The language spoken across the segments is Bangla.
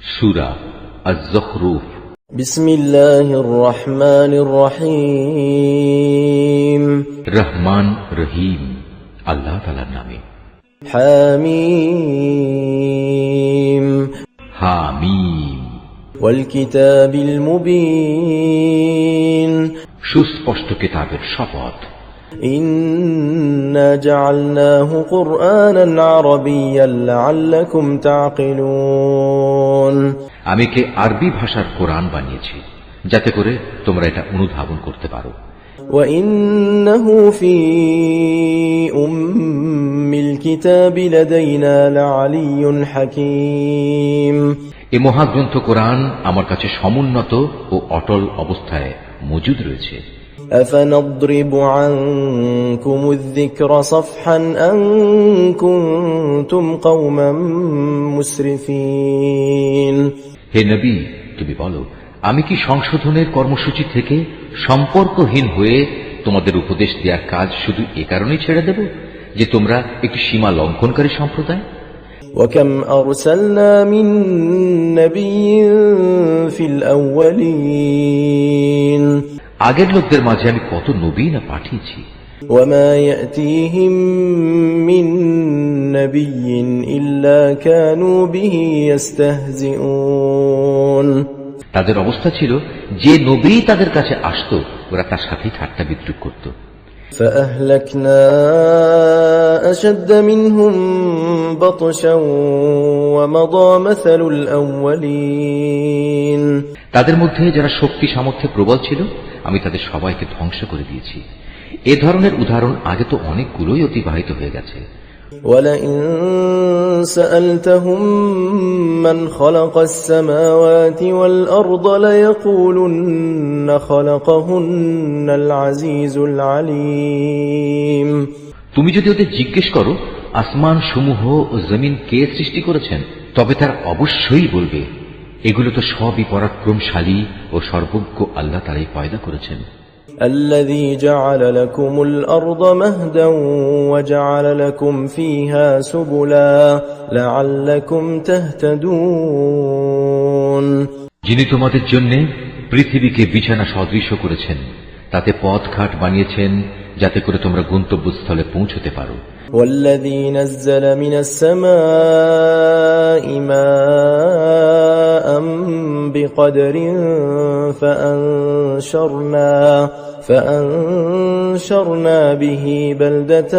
সূরা আয-যুখরুফ। বিসমিল্লাহির রহমানির রহিম। রহমান রহিম আল্লাহ তাআলার নামে। হামিম হামিম। ওয়াল কিতাবিল মুবিন। সুস্পষ্ট কিতাবের শপথ। ইন্না জাআলনাহু কুরআনান আরাবিয়্যান লাআল্লাকুম তা'কিলুন। আমি কে আরবি ভাষার কোরআন বানিয়েছি যাতে করে তোমরা এটা অনুধাবন করতে পারো। ওয়া ইন্নাহু ফী উম্মিল কিতাবি লাদাইনা লাআলিয়্যুন হাকীম। এই মহাগ্রন্থ কোরআন আমার কাছে সমুন্নত ও অটল অবস্থায় মজুদ রয়েছে। أفنضرب عنكم الذكر صفحا أن كنتم قوما مسرفين। হে নবী, তুমি বলো, আমি কি সংশোধনের কর্মসূচি থেকে সম্পর্কহীন হয়ে তোমাদের উপদেশ দেওয়ার কাজ শুধু এ কারণেই ছেড়ে দেব যে তোমরা একটি সীমা লঙ্ঘনকারী সম্প্রদায়? وكم أرسلنا من نبي في الأولين। আগের লোকদের মাঝে আমি কত নবী না পাঠিয়েছি। وما يأتيهم من نبي إلا كانوا به يستهزئون। তাদের অবস্থা ছিল যে নবী তাদের কাছে আসতো ওরা তার সাথেই ঠাট্টা বিদ্রুপ করত। فأهلكنا أشد منهم بطشا ومضى مثل الأولين। তাদের মধ্যে যারা শক্তি সামর্থ্যে প্রবল ছিল আমি তাদের সবাইকে ধ্বংস করে দিয়েছি। এ ধরনের উদাহরণ আগে তো অনেকগুলোই অতিবাহিত হয়ে গেছে। ولئن سألتهم من خلق السماوات والأرض ليقولن خلقهن العزيز العليم। তুমি যদি ওদের জিজ্ঞেস করো আসমান সমূহ ও জমিন কে সৃষ্টি করেছেন, তবে তারা অবশ্যই বলবে এগুলো তো সবই পরাক্রমশালী ও সর্বজ্ঞ আল্লাহ তাআলাই পয়দা করেছেন। الذي جعل لكم الأرض مهدا وجعل لكم فيها سبلا لعلكم تهتدون। যিনি তোমাদের জন্য পৃথিবীকে বিছানা সদৃশ করেছেন, তাতে পথঘাট বানিয়েছেন যাতে করে তোমরা গন্তব্যস্থলে পৌঁছতে পারো। والذي نزل من السماء ماء بقدر فأنشرنا به بلدة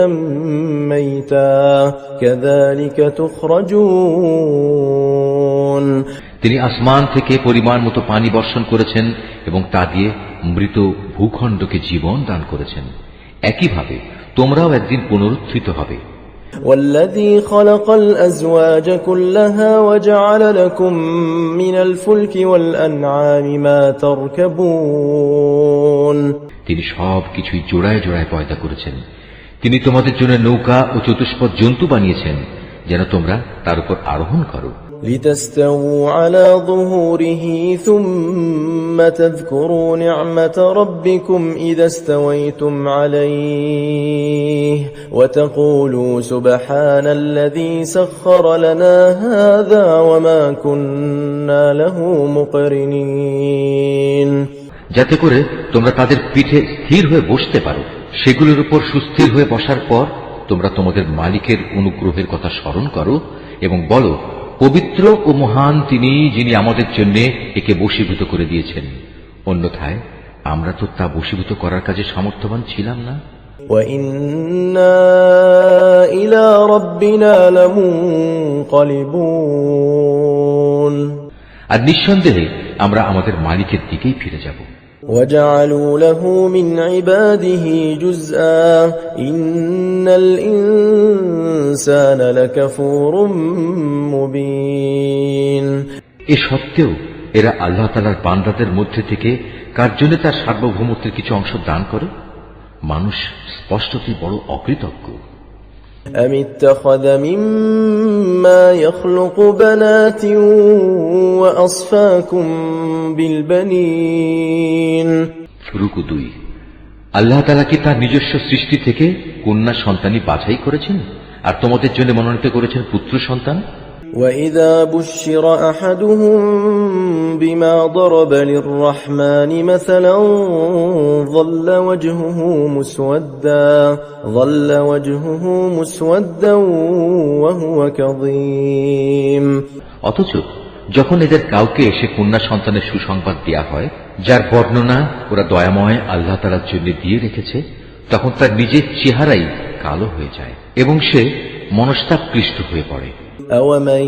ميتا كذلك تخرجون। তিনি আসমান থেকে পরিমাণ মতো পানি বর্ষণ করেছেন এবং তা দিয়ে মৃত ভূখণ্ডকে জীবন দান করেছেন। একইভাবে তোমরাও একদিন পুনরুত্থিত হবে। والذي خلق الأزواج كلها وجعل لكم من الفلك والأنعام ما تركبون। তিনি সব কিছুই জোড়ায় জোড়ায় পয়দা করেছেন। তিনি তোমাদের জন্য নৌকা ও চতুষ্পদ জন্তু বানিয়েছেন যেন তোমরা তার উপর আরোহণ করো। لتستووا على ظهوره ثم تذكروا نعمة ربكم إذا استويتم عليه وتقولوا سبحان الذي سخر لنا هذا وما كنا له مقرنين। যাতে করে তোমরা তাদের পিঠে স্থির হয়ে বসতে পারো। সেগুলোর উপর সুস্থির হয়ে বসার পর তোমরা তোমাদের মালিকের অনুগ্রহের কথা স্মরণ করো এবং বলো পবিত্র ও মহান তিনি, যিনি আমাদের জন্য একে বশীভূত করে দিয়েছেন। অন্যথায় আমরা তো তা বশীভূত করার কাজে সামর্থ্যবান ছিলাম না। وَإِنَّا إِلَى رَبِّنَا لَمُنقَلِبُونَ। আর নিঃসন্দেহে আমরা আমাদের মালিকের দিকেই ফিরে যাব। وَجَعَلُوا لَهُ مِنْ عِبَادِهِ جُزْءًا إِنَّ الْإِنسَانَ لَكَفُورٌ مُبِينٌ। এ সত্ত্বেও এরা আল্লাহ তাআলার বান্দাদের মধ্যে থেকে কার জন্য তার সার্বভৌমত্বের কিছু অংশ দান করে? মানুষ স্পষ্টতই বড় অকৃতজ্ঞ। أَمِ اتَّخَذَ مِمَّا يَخْلُقُ بَنَاتٍ وَأَصْفَاكُم بِالْبَنِينَ। রুকু 2। আল্লাহ তাআলা কি তার নিজস্ব সৃষ্টি থেকে কন্যা সন্তানই বাছাই করেছেন আর তোমাদের জন্য মনোনীত করেছেন পুত্র সন্তান? وإذا بشر أحدهم بما ضرب للرحمن مثلا ظل وجهه مسودا وهو كظيم অথচ যখন এদের কাউকে এসে কন্যা সন্তানের সুসংবাদ দেয়া হয়, যার বর্ণনা ওরা দয়াময় আল্লাহ তাআলার জন্য দিয়ে রেখেছে, তখন তার নিজের চেহারাই কালো হয়ে যায় এবং সে মনস্তাপকৃষ্ট হয়ে পড়ে। أَوَمَن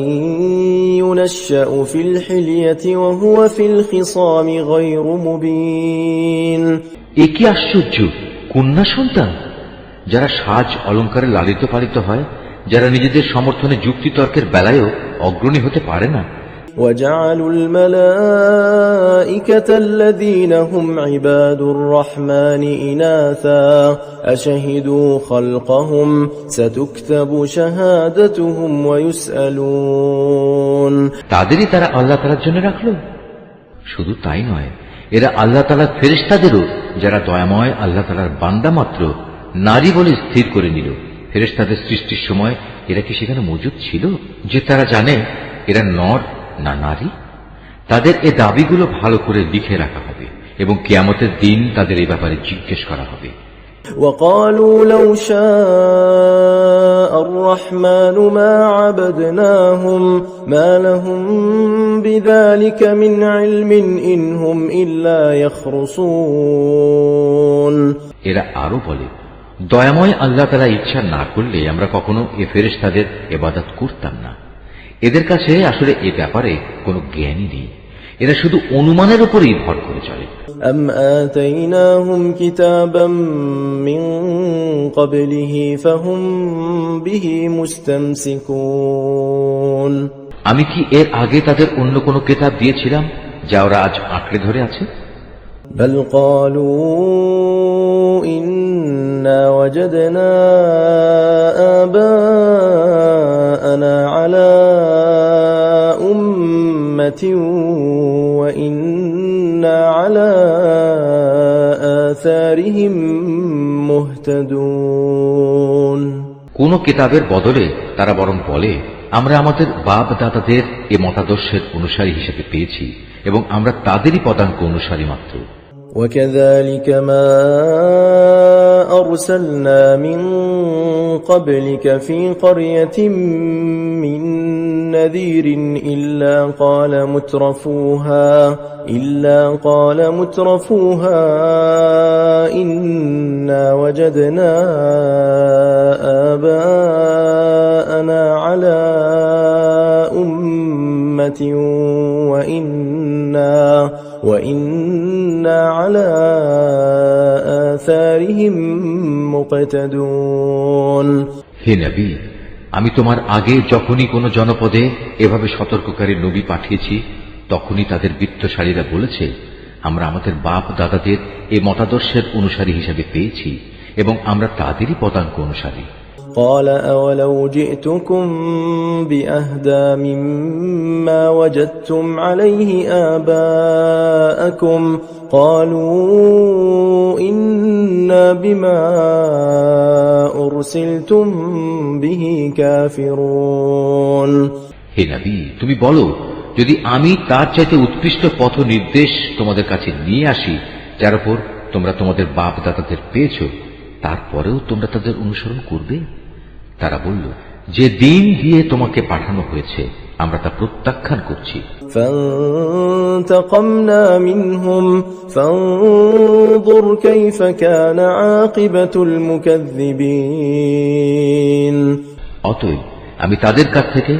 يُنَشَّأُ فِي الْحِلْيَةِ وَهُوَ فِي الْخِصَامِ غَيْرُ مُبِينٍ এ কি আশ্চর্য! কন্যা সন্তান যারা সাজ অলঙ্কারে লালিত পালিত হয়, যারা নিজেদের সমর্থনে যুক্তিতর্কের বেলায়ও অগ্রণী হতে পারে না। وَجَعَلُوا الْمَلَائِكَةَ الَّذِينَ هُمْ عِبَادُ الرَّحْمَنِ إِنَاثًا أَشَهِدُوا خَلْقَهُمْ سَتُكْتَبُ شَهَادَتُهُمْ وَيُسْأَلُونَ তাদেরই তারা আল্লাহ তাআলার জন্য রাখলো। শুধু তাই নয়, এরা আল্লাহ তাআলার ফেরেশতাদেরও, যারা দয়াময় আল্লাহ তাআলার বান্দা মাত্র, নারী বলে স্থির করে নিল। ফেরেশতাদের সৃষ্টির সময় এরা কি সেখানে মজুদ ছিল যে তারা জানে এরা নর না নারী? তাদের এ দাবিগুলো ভালো করে লিখে রাখা হবে এবং কিয়ামতের দিন তাদের এই ব্যাপারে জিজ্ঞেস করা হবে। وقالوا لو شاء الرحمن ما عبدناهم ما لهم بذلك من علم إن هم إلا يخرصون এরা আরো বলে, দয়াময় আল্লাহ তাআলা ইচ্ছা না করলে আমরা কখনো এ ফেরেশতাদের ইবাদত করতাম না। এদের কাছে আসলে এ ব্যাপারে কোনো জ্ঞানই নেই, এরা শুধু অনুমানের উপরই ভর করে চলে। أم آتيناهم كتابا من قبله فهم به مستمسكون আমি কি এর আগে তাদের অন্য কোনো কিতাব দিয়েছিলাম যা ওরা আজ আঁকড়ে ধরে আছে? بل قالوا إنا وجدنا آباءنا على أمة وإنا على آثارهم مهتدون কোন কিতাবের বদলে তারা বরং বলে, আমরা আমাদের বাপ দাদাদের এ মতাদর্শের অনুসারী হিসেবে পেয়েছি এবং আমরা তাদেরই পদাঙ্ক অনুসারী মাত্র। وكذلك ما أرسلنا من قبلك في قرية من نذير إلا قال مترفوها إنا وجدنا آباءنا على أمة وإنا على آثارهم مقتدون হে নবী, আমি তোমার আগে যখনই কোনো জনপদে এভাবে সতর্ককারী নবী পাঠিয়েছি, তখনই তাদের বিত্তশালীরা বলেছে, আমরা আমাদের বাপ দাদাদের এই মতাদর্শের অনুসারী হিসেবে পেয়েছি এবং আমরা তাদেরই পদাঙ্ক অনুসারী। قال أولو جئتكم بأهدى مما وجدتم عليه آباءكم قالوا إنا بما أرسلتم به كافرون হে নবী, তুমি বলো, যদি আমি তার চাইতে উৎকৃষ্ট পথ নির্দেশ তোমাদের কাছে নিয়ে আসি যার উপর তোমরা তোমাদের বাপ দাদাদের পেয়েছ, তারপরেও তোমরা তাদের অনুসরণ করবে? তারা বলল, যে দিন দিয়ে তোমাকে পাঠানো হয়েছে আমরা তা প্রত্যাখ্যান করছি। فانتقمنا منهم فانظر كيف كان عاقبة المكذبين অতএব আমি তাদের কাছ থেকে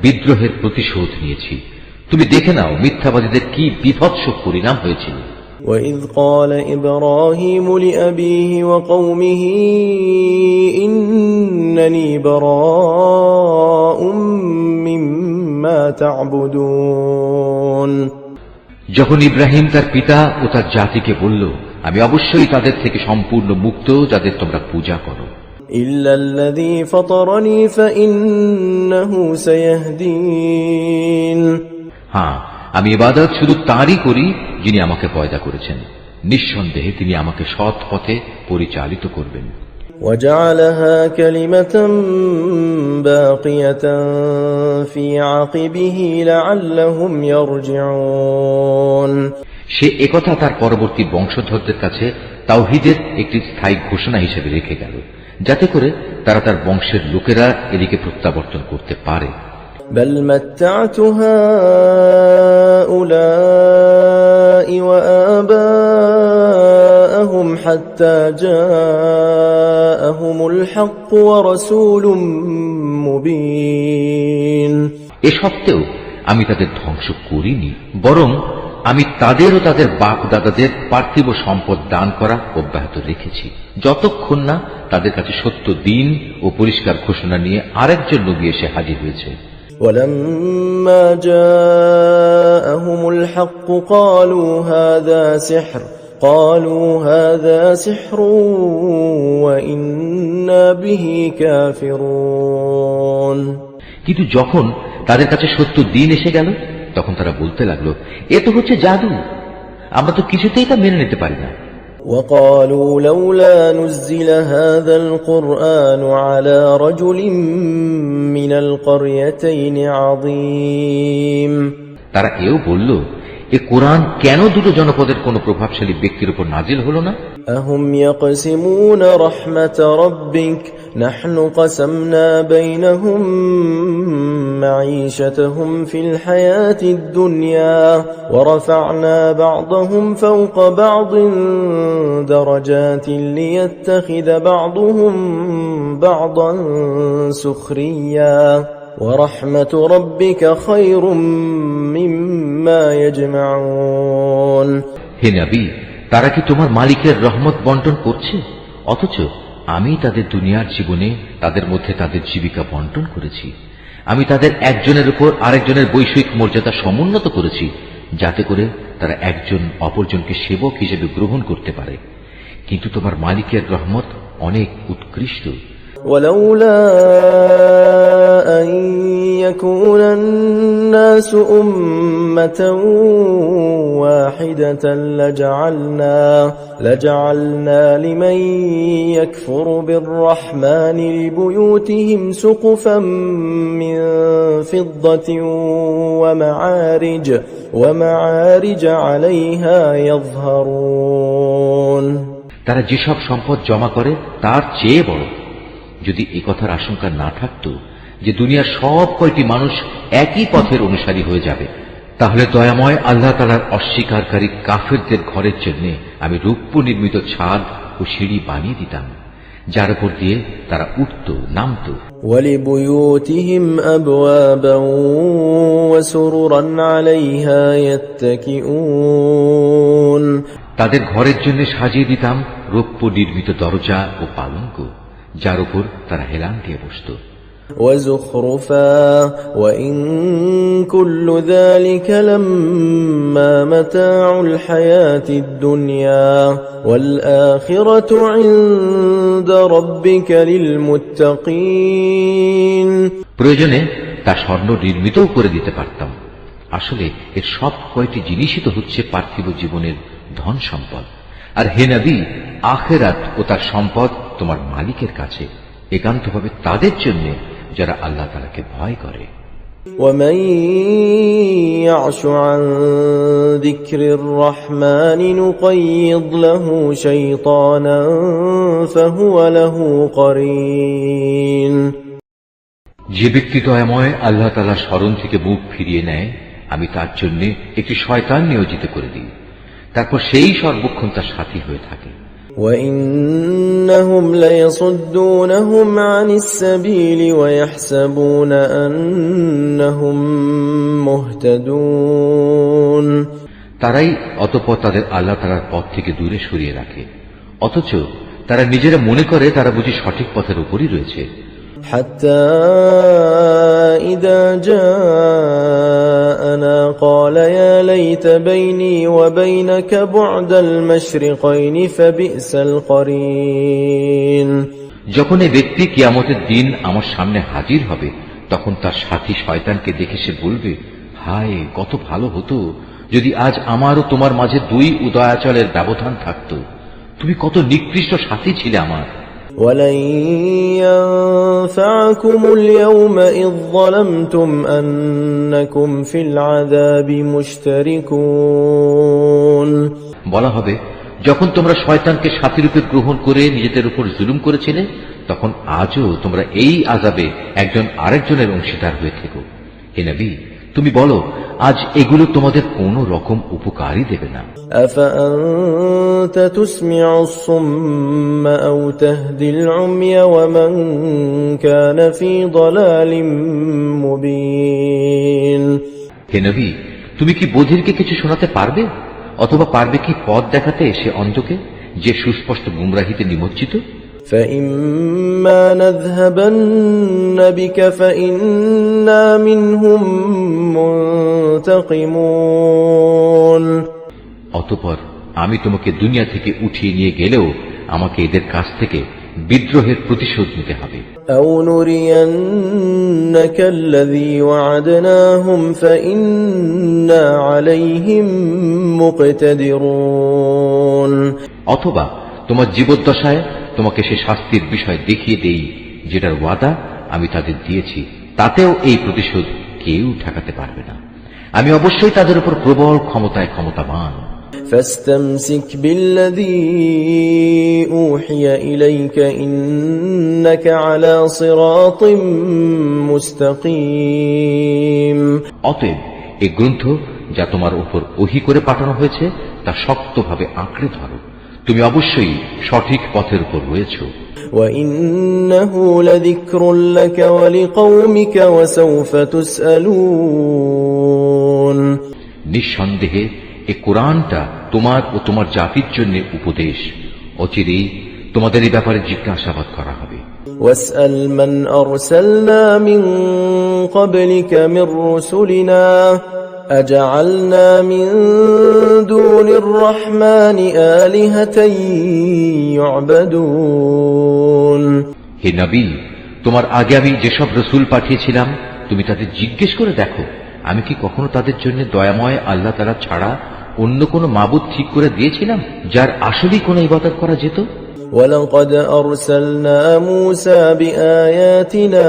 বিদ্রোহের প্রতিশোধ নিয়েছি, তুমি দেখে নাও মিথ্যাবাদীদের কি বিভৎস পরিণাম হয়েছিল। وإذ قال إبراهيم لأبيه وقومه إنني براء مما تعبدون যখন ইব্রাহিম তার পিতা ও তার জাতিকে বলল, আমি অবশ্যই তাদের থেকে সম্পূর্ণ মুক্ত যাদের তোমরা পূজা করো, إلا الذي فطرني فإنه سيهدين হ্যাঁ, আমি ইবাদত শুধু তাঁরই করি যিনি আমাকে পয়দা করেছেন, নিঃসন্দেহে তিনি আমাকে সৎ পথে পরিচালিত করবেন। وجعلها كلمة باقية في عقبه لعلهم يرجعون সে একথা তার পরবর্তী বংশধরদের কাছে তাওহীদের একটি স্থায়ী ঘোষণা হিসেবে রেখে গেল, যাতে করে তারা তার বংশের লোকেরা এদিকে প্রত্যাবর্তন করতে পারে। بل متعت هؤلاء وآباءهم حتى جاءهم الحق ورسول مبين এ সত্ত্বেও আমি তাদের ধ্বংস করিনি, বরং আমি তাদের ও তাদের বাপ দাদাদের পার্থিব সম্পদ দান করা অব্যাহত রেখেছি, যতক্ষণ না তাদের কাছে সত্য দিন ও পরিষ্কার ঘোষণা নিয়ে আরেকজন নবী এসে হাজির হয়েছে। ولما جاءهم الحق قالوا هذا سحر وإنا به كافرون কিন্তু যখন তাদের কাছে সত্য দিন এসে গেল, তখন তারা বলতে লাগলো, এ তো হচ্ছে জাদু, আমরা তো কিছুতেই তা মেনে নিতে পারি না। وقالوا لولا نزل هذا القرآن على رجل من القريتين عظيم তারা এও বলল, এ কোরআন কেন দুটো জনপদের কোন প্রভাবশালী ব্যক্তির উপর নাজিল হলো না? أهم يقسمون رحمة ربك نحن قسمنا بينهم معيشتهم في الحياة الدنيا ورفعنا بعضهم فوق بعض درجات ليتخذ بعضهم بعضا سخريا ورحمة ربك خير مما يجمعون হে নবী, তারা কি তোমার মালিকের রহমত বন্টন করছে, অথচ আমি তাদের দুনিয়ার জীবনে তাদের মধ্যে তাদের জীবিকা বন্টন করেছি। আমি তাদের একজনের উপর আরেকজনের বৈষয়িক মর্যাদা সমুন্নত করেছি, যাতে করে তারা একজন অপরজনকে সেবক হিসেবে গ্রহণ করতে পারে। কিন্তু তোমার মালিকের রহমত অনেক উৎকৃষ্ট। ولولا أن يكون الناس أمة واحدة لجعلنا لمن يكفر بالرحمن لبيوتهم سقفا من فضة ومعارج عليها يظهرون তারা যেসব সম্পদ জমা করে তার চেয়ে বড়। যদি এ কথার আশঙ্কা না থাকত যে দুনিয়ার সব কয়টি মানুষ একই পথের অনুসারী হয়ে যাবে, তাহলে দয়াময় আল্লাহ তাআলার অস্বীকারী কাফেরদের ঘরের জন্য আমি রৌপ্য নির্মিত ছাদ ও সিঁড়ি বানিয়ে দিতাম, যার উপর দিয়ে তারা উঠত নামত। ولبيوتهم أبوابا وسررا عليها يتكئون তাদের ঘরের জন্য সাজিয়ে দিতাম রৌপ্য নির্মিত দরজা ও পালঙ্ক, যার উপর তারা হেলান দিয়ে বসত। وزخرفا وإن كل ذلك لما متاع الحياة الدنيا والآخرة عند ربك للمتقين প্রয়োজনে তা স্বর্ণ নির্মিতও করে দিতে পারতাম। আসলে এর সব কয়টি জিনিসই তো হচ্ছে পার্থিব জীবনের ধন সম্পদ, আর হে নবী, আখিরাত ও তার সম্পদ তোমার মালিকের কাছে একান্তভাবে তাদের জন্য যারা আল্লাহ তাআলাকে ভয় করে। ومن يعش عن ذكر الرحمن نقيض له شيطانا فهو له قرين যে ব্যক্তি দয়াময় আল্লাহ তাআলার স্মরণ থেকে মুখ ফিরিয়ে নেয়, আমি তার জন্য একটি শয়তান নিয়োজিত করে দিই, তারপর সেই সর্বক্ষণ তার সাথী হয়ে থাকে। وإنهم ليصدونهم عن السبيل ويحسبون أنهم مهتدون তারাই অতঃপর তাদের আল্লাহ তাআলার পথ থেকে দূরে সরিয়ে রাখে, অথচ তারা নিজেরা মনে করে তারা বুঝি সঠিক পথের উপরই রয়েছে। حتى إذا جاءنا قال يا ليت بيني وبينك بعد المشرقين فبئس القرين যখন এই ব্যক্তি কিয়ামতের দিন আমার সামনে হাজির হবে, তখন তার সাথী শয়তানকে দেখে সে বলবে, হায়, কত ভালো হতো যদি আজ আমার ও তোমার মাঝে দুই উদয়াচলের ব্যবধান থাকত, তুমি কত নিকৃষ্ট সাথী ছিলে আমার। ولن ينفعكم اليوم إذ ظلمتم أنكم في العذاب مشتركون বলা হবে, যখন তোমরা শয়তানকে সাথীরূপে গ্রহণ করে নিজেদের উপর জুলুম করেছিলে, তখন আজও তোমরা এই আযাবে একজন আরেকজনের অংশীদার হয়ে থেকো। হে নবী, তুমি বলো, আজ এগুলো তোমাদের কোনো রকম উপকারই দেবে না। أفأنت تسمع الصم أو تهدي العمي ومن كان في ضلال مبين হে নবী, তুমি কি বধিরকে কিছু শোনাতে পারবে, অথবা পারবে কি পথ দেখাতে সে অন্ধকে, যে সুস্পষ্ট গুমরাহিতে নিমজ্জিত? فإما نذهبن بك فإنا منهم منتقمون অতঃপর আমি তোমাকে দুনিয়া থেকে উঠিয়ে নিয়ে গেলেও আমাকে এদের কাছ থেকে বিদ্রোহের প্রতিশোধ নিতে হবে। أو نرينك الذي وعدناهم فإنا عليهم مقتدرون অথবা তোমার জীবদ্দশায় তোমাকে সে শাস্তির বিষয় দেখিয়ে দেই যেটার ওয়াদা আমি তাদের দিয়েছি, তাতেও এই প্রতিশোধ কেউ ঠেকাতে পারবে না। আমি অবশ্যই তাদের উপর প্রবল ক্ষমতায় ক্ষমতাবান। فاستمسك بالذي أوحي إليك إنك على صراط مستقيم অতএব এই গ্রন্থ যা তোমার উপর ওহী করে পাঠানো হয়েছে তা শক্তভাবে আঁকড়ে ধরো, তুমি অবশ্যই সঠিক পথের উপর রয়েছো। وإنه لذكر لك ولقومك وسوف تسألون নিঃসন্দেহে এই কোরআনটা তোমার ও তোমার জাতির জন্য উপদেশ, অচিরেই তোমাদের এই ব্যাপারে জিজ্ঞাসাবাদ করা হবে। واسأل من أرسلنا من قبلك من رسلنا أجعلنا من دون الرحمن آلهة يعبدون হে নবী, তোমার আগে আমি যেসব রসুল পাঠিয়েছিলাম তুমি তাদের জিজ্ঞেস করে দেখো, আমি কি কখনো তাদের জন্য দয়াময় আল্লাহ তাআলা ছাড়া অন্য কোনো মাবুদ ঠিক করে দিয়েছিলাম যার আসলেই কোনো ইবাদত করা যেত? ولقد أرسلنا موسى بآياتنا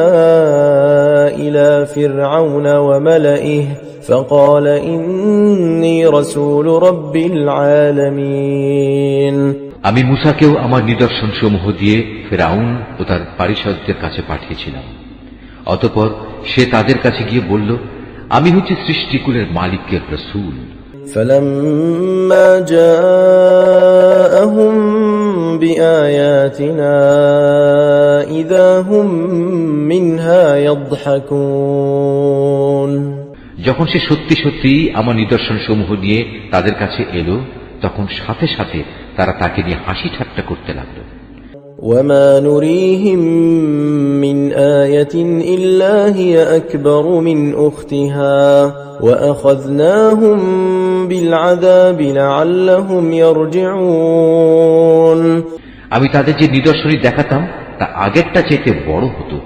إلى فرعون وملئه فقال إني رسول رب العالمين আমি মুসাকেও আমার নিদর্শন সমূহ দিয়ে ফিরআউন ও তার পারিষদদের কাছে পাঠিয়েছিলাম। অতঃপর সে তাদের কাছে গিয়ে বলল, আমি হচ্ছি সৃষ্টিকুলের মালিকের রাসূল। فلما جاءهم بآياتنا إذا هم منها يضحكون যখন সে সত্যি সত্যি আমার নিদর্শন সমূহ নিয়ে তাদের কাছে এলো, তখন সাথে সাথে তারা তাকে নিয়ে হাসি ঠাট্টা করতে লাগলো। وما نريهم من آية إلا هي أكبر من أختها وأخذناهم بالعذاب لعلهم يرجعون আমি তাদের যে নিদর্শনই দেখাতাম তা আগেরটা চাইতে বড় হতো।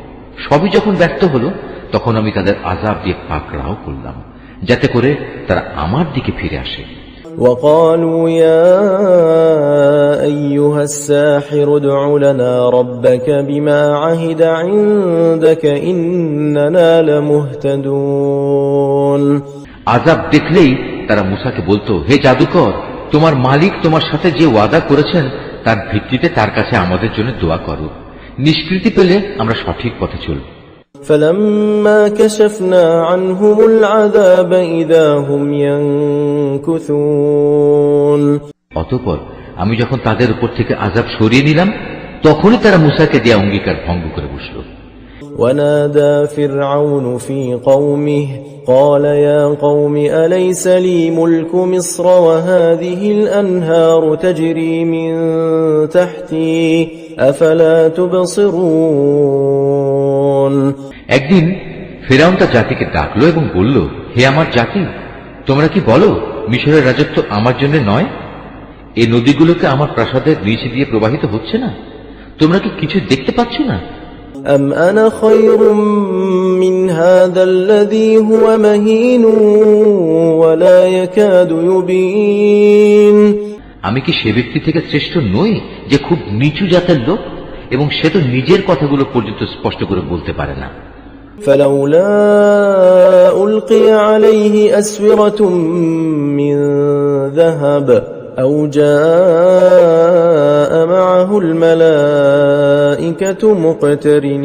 সবই যখন ব্যর্থ হলো, তখন আমি তাদের আযাব দিয়ে পাকড়াও করলাম, যাতে করে তারা আমার দিকে ফিরে আসে। وقالوا يا أيها الساحر ادع لنا ربك بما عهد عندك إننا لمهتدون আযাব দেখলেই তারা মুসাকে বলতো, হে জাদুকর, তোমার মালিক তোমার সাথে যে ওয়াদা করেছেন তার ভিত্তিতে তার কাছে আমাদের জন্য দোয়া করো, নিষ্কৃতি পেলে আমরা সঠিক পথে চলব। فلما كشفنا عنهم العذاب إذا هم ينكثون অতঃপর আমি যখন তাদের উপর থেকে আযাব সরিয়ে নিলাম, তখনই তারা মুসাকে দেয়া অঙ্গীকার ভঙ্গ করে বসল। ونادى فرعون في قومه قال يا قوم أليس لي ملك مصر وهذه الأنهار تجري من تحتي أفلا تبصرون একদিন ফিরআউন তার জাতিকে ডাকলো এবং বলল, হে আমার জাতি, তোমরা কি বলো মিশরের রাজত্ব আমার জন্য নয়? এই নদীগুলোকে আমার প্রাসাদের নিচে দিয়ে প্রবাহিত হচ্ছে না? তোমরা কি কিছু দেখতে পাচ্ছ না? أم أنا خير من هذا الذي هو مهين ولا يكاد يبين আমি কি সে ব্যক্তি থেকে শ্রেষ্ঠ নই যে খুব নিচু জাতের লোক এবং সে তো নিজের কথাগুলো পর্যন্ত স্পষ্ট করে বলতে পারে না। فلولا ألقي عليه أسورة من ذهب أو جاء معه الملائكة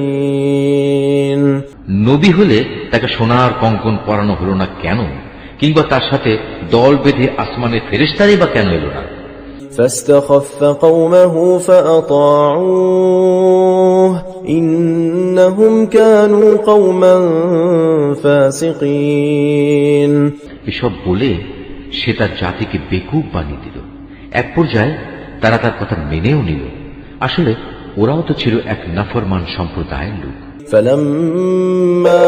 مقترنين নবী হলে তাকে সোনার কঙ্কন পরানো হলো না কেন, কিংবা তার সাথে দল বেঁধে আসমানে ফেরেশতারাই বা কেন এলো না? فاستخف قومه فأطاعوه إنهم كانوا قوما فاسقين এসব বলে সে তার জাতিকে বেকুব বানিয়ে দিল। এক পর্যায়ে তারা তার কথা মেনেও নিল। আসলে ওরাও তো ছিল এক নাফরমান সম্প্রদায়ের লোক। فلما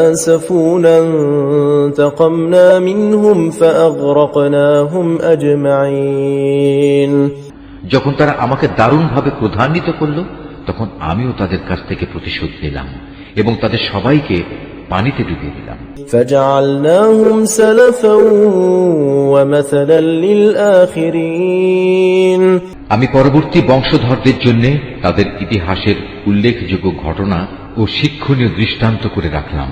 آسفونا انتقمنا منهم فأغرقناهم أجمعين যখন তারা আমাকে দারুণভাবে ক্রোধান্বিত করল, তখন আমিও তাদের কাছ থেকে প্রতিশোধ নিলাম এবং তাদের সবাইকে পানিতে ডুবিয়ে দিলাম। فجعلناهم سلفا ومثلا للآخرين আমি পরবর্তী বংশধরদের জন্য তাদের ইতিহাসের উল্লেখযোগ্য ঘটনা ও শিক্ষণীয় দৃষ্টান্ত করে রাখলাম।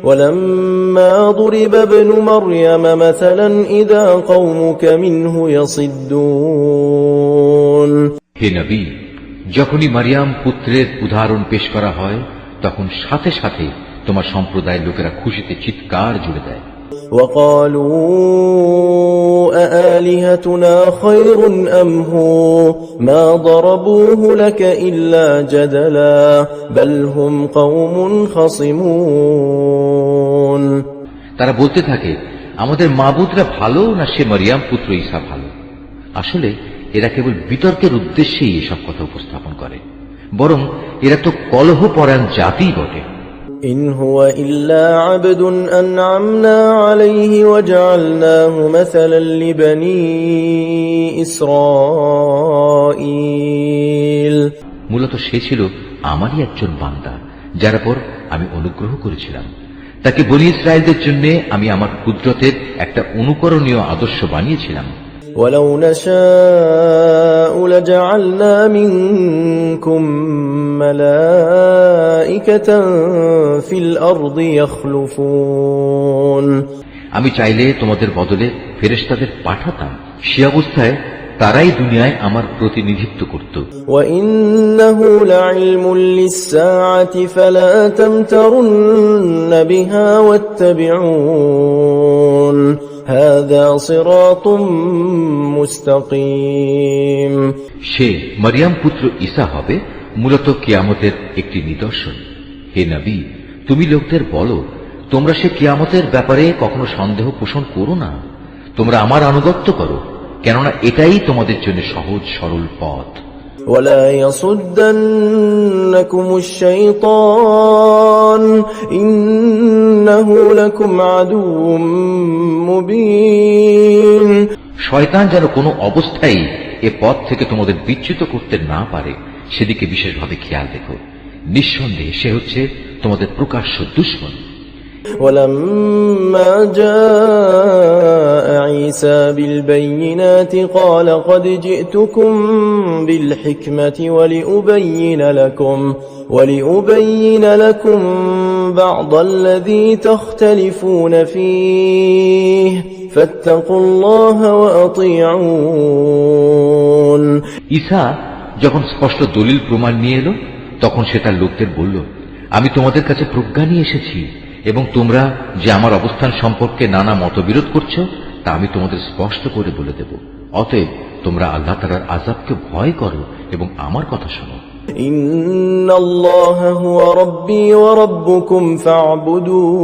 ولما ضرب ابن مريم مثلا إذا قومك منه يصدون হে নবী, যখনই মারিয়াম পুত্রের উদাহরণ পেশ করা হয়, তখন সাথে সাথে তোমার সম্প্রদায়ের লোকেরা খুশিতে চিৎকার জুড়ে দেয়। وقالوا أآلهتنا خير أم هو ما ضربوه لك إلا جدلا بل هم قوم خصمون তারা বলতে থাকে, আমাদের মাবুদরা ভালো না সে মারিয়াম পুত্র ঈসা ভালো? আসলে এরা কেবল বিতর্কের উদ্দেশ্যেই এসব কথা উপস্থাপন করে, বরং এরা তো কলহপরায়ণ জাতিই বটে। إن هو إلا عبد أنعمنا عليه وجعلناه مثلا لبني إسرائيل মূলত সে ছিল আমারই একজন বান্দা, যার পর আমি অনুগ্রহ করেছিলাম। তাকে বনী ইসরায়েলদের জন্য আমি আমার কুদরতের একটা অনুকরণীয় আদর্শ বানিয়েছিলাম। ولو نشاء لجعلنا منكم ملائكة في الأرض يخلفون আমি চাইলে তোমাদের বদলে ফেরেশতাদের পাঠাতাম, সে অবস্থায় তারাই দুনিয়ায় আমার প্রতিনিধিত্ব করত। وإنه لعلم للساعة فلا تمترن بها واتبعون هذا صراط مستقيم সে মারিয়াম পুত্র ঈসা হবে মূলত কিয়ামতের একটি নিদর্শন। হে নবী, তুমি লোকদের বলো, তোমরা সে কিয়ামতের ব্যাপারে কখনো সন্দেহ পোষণ করো না, তোমরা আমার আনুগত্য করো, কেননা এটাই তোমাদের জন্য সহজ সরল পথ। ولا يصدنكم الشيطان إنه لكم عدو مبين শয়তান যেন কোনো অবস্থায় এ পথ থেকে তোমাদের বিচ্যুত করতে না পারে, সেদিকে বিশেষভাবে খেয়াল রেখো। নিঃসন্দেহে সে হচ্ছে তোমাদের প্রকাশ্য দুশমন। ولما جاء عيسى بالبينات قال قد جئتكم بالحكمة ولأبين لكم بعض الذي تختلفون فيه فاتقوا الله وأطيعون ঈসা যখন স্পষ্ট দলিল প্রমাণ নিয়ে এলো, তখন সে তার লোকদের বলল, আমি তোমাদের কাছে প্রজ্ঞা নিয়ে এসেছি এবং তোমরা যে আমার অবস্থান সম্পর্কে নানা মতবিরোধ করছো তা আমি তোমাদের স্পষ্ট করে বলে দেব। অতএব তোমরা আল্লাহ তাআলার আযাবকে ভয় করো এবং আমার কথা শোনো। ইন্নাল্লাহা হুয়া রাব্বী ওয়া রাব্বুকুম ফা'বুদুহ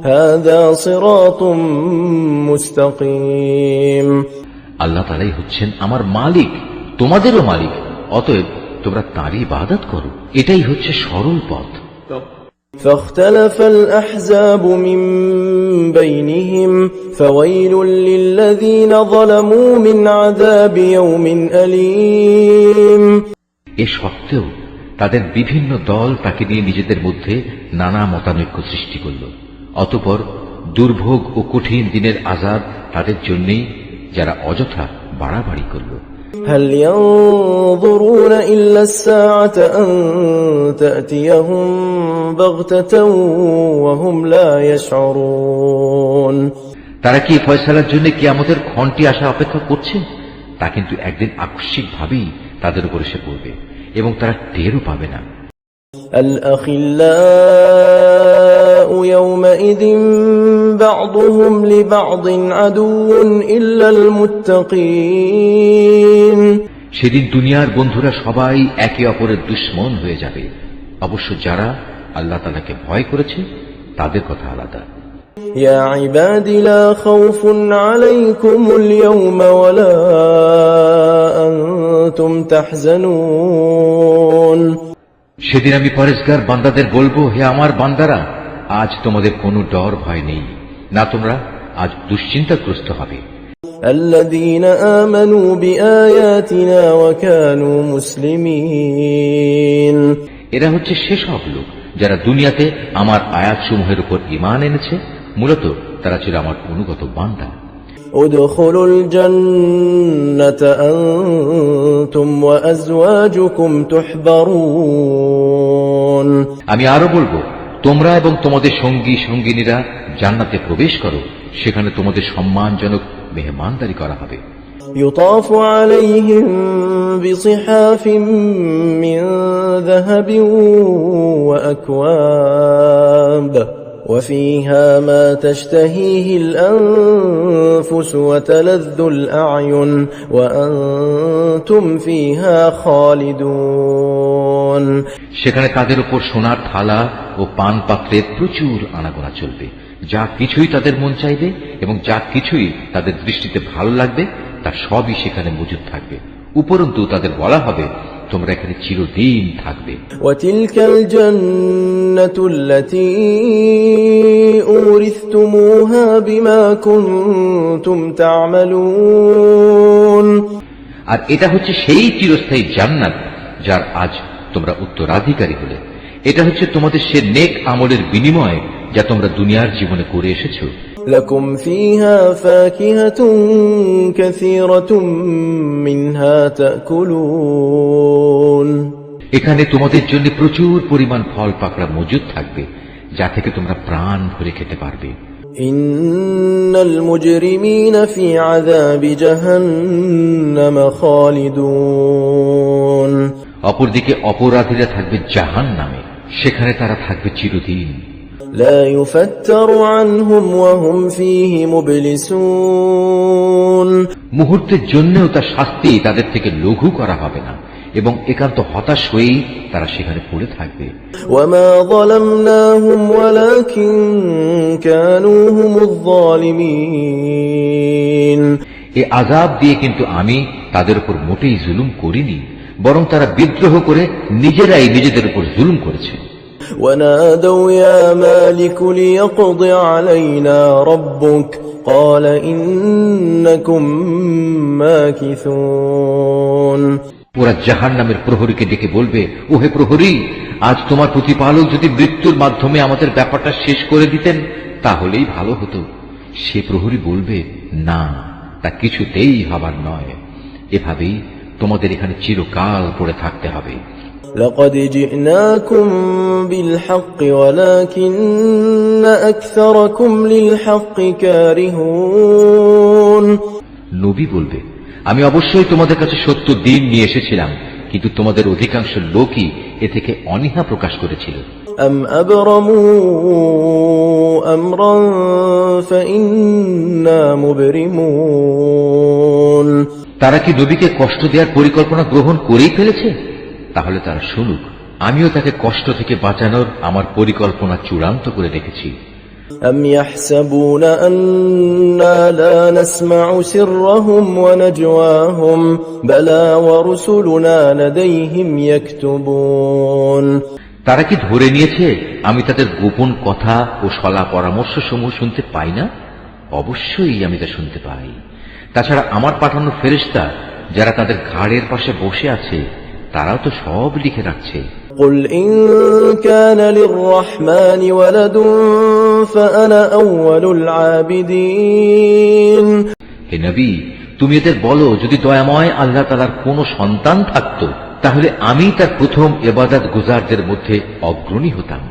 হাযা সিরাতুম মুস্তাকিম। আল্লাহ তাআলাই হচ্ছেন আমার মালিক, তোমাদেরও মালিক, অতএব তোমরা তাঁরই ইবাদত করো, এটাই হচ্ছে সরল পথ। فاختلف الأحزاب من بينهم فويل للذين ظلموا من عذاب يوم أليم এ সত্ত্বেও তাদের বিভিন্ন দল তাকে নিয়ে নিজেদের মধ্যে নানা মতানৈক্য সৃষ্টি করল। অতঃপর দুর্ভোগ ও কঠিন দিনের আযাব তাদের জন্যই, যারা অযথা বাড়াবাড়ি করল। هل ينظرون إلا الساعة أن تأتيهم بغتة وهم لا يشعرون তারা কি ফয়সালার জন্য কিয়ামতের ক্ষণটি আসা অপেক্ষা করছে? তা কিন্তু একদিন আকস্মিকভাবেই তাদের উপর এসে পড়বে এবং তারা টেরও পাবে না। الأخلاء يومئذ بعضهم لبعض عدو إلا المتقين সেদিন দুনিয়ার বন্ধুরা সবাই একে অপরের দুশমন হয়ে যাবে, অবশ্য যারা আল্লাহ তাআলাকে ভয় করেছে তাদের কথা আলাদা। يا عباد لا خوف عليكم اليوم ولا أنتم تحزنون সেদিন আমি পরেশগার বান্দাদের বলবো, হে আমার বান্দারা, আজ তোমাদের কোনো ডর ভয় নেই, না তোমরা আজ দুশ্চিন্তাগ্রস্ত হবে। الذين آمنوا بآياتنا وكانوا مسلمين এরা হচ্ছে সেসব লোক যারা দুনিয়াতে আমার আয়াতসমূহের উপর ঈমান এনেছে, মূলত তারা ছিল আমার অনুগত বান্দা। ادخلوا الجنة أنتم وأزواجكم تحبرون আমি আরো বলবো, তোমরা এবং তোমাদের সঙ্গী সঙ্গিনীরা জান্নাতে প্রবেশ করো, সেখানে তোমাদের সম্মানজনক মেহমানদারি করা হবে। يطاف عليهم بصحاف من ذهب وأكواب وفيها ما تشتهيه الأنفس وتلذ الأعين وأنتم فيها خالدون সেখানে তাদের উপর সোনার থালা ও পান পাত্রের প্রচুর আনাগোনা চলবে, যা কিছুই তাদের মন চাইবে এবং যা কিছুই তাদের দৃষ্টিতে ভালো লাগবে তার সবই সেখানে মজুদ থাকবে। উপরন্তু তাদের বলা হবে, তোমরা এখানে চিরদিন থাকবে। وتلك الجنة التي أورثتموها بما كنتم تعملون আর এটা হচ্ছে সেই চিরস্থায়ী জান্নাত যার আজ তোমরা উত্তরাধিকারী হলে। এটা হচ্ছে তোমাদের সে নেক আমলের বিনিময় যা তোমরা দুনিয়ার জীবনে করে এসেছো। لكم فيها فاكهة كثيرة منها تأكلون এখানে তোমাদের জন্য প্রচুর পরিমাণ ফল পাকড়া মজুদ থাকবে, যা থেকে তোমরা প্রাণ ভরে খেতে পারবে। إن المجرمين في عذاب جهنم خالدون অপরদিকে অপরাধীরা থাকবে জাহান্নামে, সেখানে তারা থাকবে চিরদিন। لا يفتر عنهم وهم فيه مبلسون মুহূর্তের জন্যও তার শাস্তি তাদের থেকে লঘু করা হবে না এবং একান্ত হতাশ হয়েই তারা সেখানে পড়ে থাকবে। وما ظلمناهم ولكن كانوا هم الظالمين এই আযাব দিয়ে কিন্তু আমি তাদের উপর মোটেই জুলুম করিনি, বরং তারা বিদ্রোহ করে নিজেরাই নিজেদের উপর জুলুম করেছে। ونادوا يا مالك ليقض علينا ربك قال إنكم ماكثون ওরা জাহান্নামের প্রহরীকে ডেকে বলবে, ও হে প্রহরী, আজ তোমার প্রতিপালক যদি মৃত্যুর মাধ্যমে আমাদের ব্যাপারটা শেষ করে দিতেন তাহলেই ভালো হতো। সে প্রহরী বলবে, না, তা কিছুতেই হবার নয়, এভাবেই তোমাদের এখানে চিরকাল পড়ে থাকতে হবে। لقد جئناكم بالحق ولكن أكثركم للحق كارهون নবী বলবে, আমি অবশ্যই তোমাদের কাছে সত্য দিন নিয়ে এসেছিলাম, কিন্তু তোমাদের অধিকাংশ লোকই এ থেকে অনীহা প্রকাশ করেছিল। أم أبرموا أمرا فإنا مبرمون তারা কি নবীকে কষ্ট দেওয়ার পরিকল্পনা গ্রহণ করেই ফেলেছে? তাহলে তারা শুনুক, আমিও তাকে কষ্ট থেকে বাঁচানোর আমার পরিকল্পনা চূড়ান্ত করে রেখেছি। أم يحسبون أنا لا نسمع سرهم ونجواهم بلى ورسلنا لديهم يكتبون তারা কি ধরে নিয়েছে আমি তাদের গোপন কথা ও সলা পরামর্শ সমূহ শুনতে পাই না? অবশ্যই আমি তা শুনতে পাই। তাছাড়া আমার পাঠানো ফেরেশতা যারা তাদের ঘাড়ের পাশে বসে আছে তারাও তো সব লিখে রাখছে। قل إن كان للرحمن ولد فأنا أول العابدين হে নবী, তুমি এদের বলো, যদি দয়াময় আল্লাহ তাআলার কোনো সন্তান থাকত তাহলে আমি তার প্রথম ইবাদত গুজারদের মধ্যে অগ্রণী হতাম।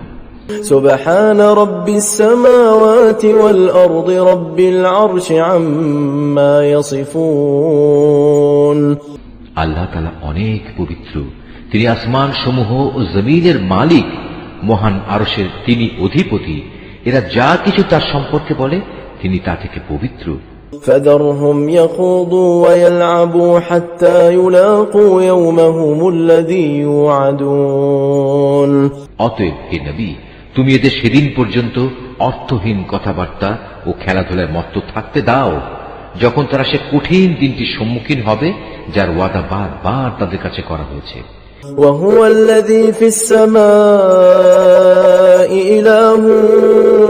سبحان رب السماوات والأرض رب العرش عما يصفون আল্লাহ তাআলা অনেক পবিত্র, তিনি আসমান সমূহ ও জমিনের মালিক, মহান আরশের তিনি অধিপতি। এরা যা কিছু তার সম্পর্কে বলে তিনি তা থেকে পবিত্র। فذرهم يخوضوا ويلعبوا حتى يلاقوا يومهم الذي يوعدون অতএব হে নবী, তুমি এদের সেদিন পর্যন্ত অর্থহীন কথাবার্তা ও খেলাধুলায় মত্ত থাকতে দাও, যখন তারা সে কঠিন দিনটির সম্মুখীন হবে যার ওয়াদা বারবার তাদের কাছে করা হয়েছে। وهو الذي في السماء إله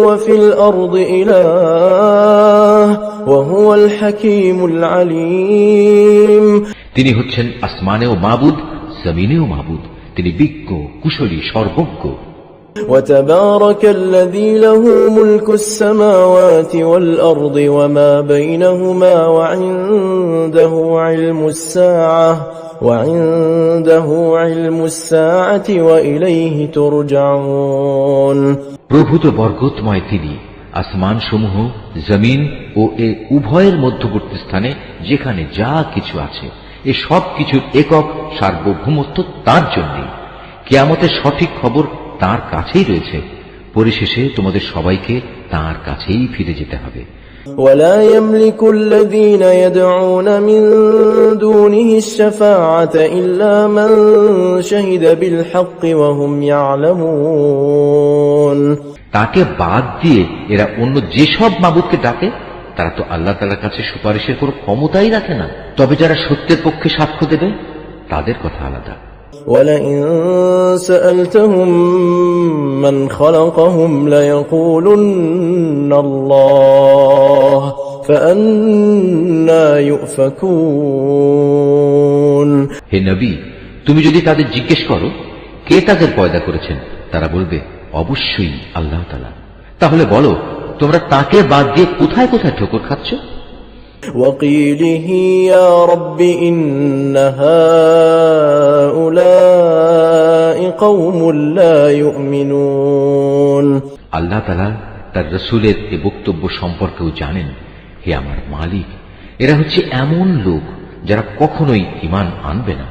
وفي الأرض إله وهو الحكيم العليم তিনি হচ্ছেন আসমানেও মাবুদ, জমিনেও মাবুদ, তিনি বিজ্ঞ, কুশলী, সর্বজ্ঞ। وتبارك الذي له ملك السماوات والأرض وما بينهما وعنده علم الساعة وإليه ترجعون প্রভূত বরকতময় তিনি, আসমান সমূহ, জমিন ও এ উভয়ের মধ্যবর্তী স্থানে যেখানে যা কিছু আছে, এ সব কিছুর একক সার্বভৌমত্ব তার জন্যে। কিয়ামতের সঠিক খবর তার কাছেই রয়েছে। পরিশেষে তোমাদের সবাইকে তার কাছেই ফিরে যেতে হবে। ولا يملك الذين يدعون من دونه الشفاعة إلا من شهد بالحق وهم يعلمون তাকে বাদ দিয়ে এরা অন্য যেসব মাবুদকে ডাকে তারা তো আল্লাহ তাআলার কাছে সুপারিশের কোনো ক্ষমতাই রাখে না। তবে যারা সত্যের পক্ষে সাক্ষ্য দেবে তাদের কথা আলাদা। ولئن سألتهم من خلقهم ليقولن الله فأنى يؤفكون হে নবী, তুমি যদি তাদের জিজ্ঞেস করো কে তাদের পয়দা করেছেন, তারা বলবে অবশ্যই আল্লাহ তাআলা। তাহলে বলো, তোমরা তাকে বাদ দিয়ে কোথায় কোথায় ঠোকর খাচ্ছ? وقيله يا رب إن هؤلاء قوم لا يؤمنون আল্লাহ তাআলা তার রাসূলের এই বক্তব্য সম্পর্কেও জানেন, হে আমার মালিক, এরা হচ্ছে এমন লোক যারা কখনোই ঈমান আনবে না।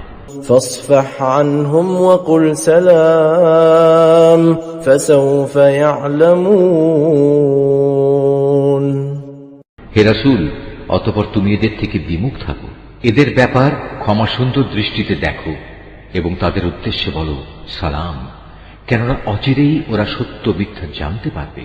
فاصفح عنهم وقل سلام فسوف يعلمون হে রাসূল, অতঃপর তুমি এদের থেকে বিমুখ থাকো, এদের ব্যাপার ক্ষমা সুন্দর দৃষ্টিতে দেখো এবং তাদের উদ্দেশ্যে বলো সালাম, কেননা অচিরেই ওরা সত্য মিথ্যা জানতে পারবে।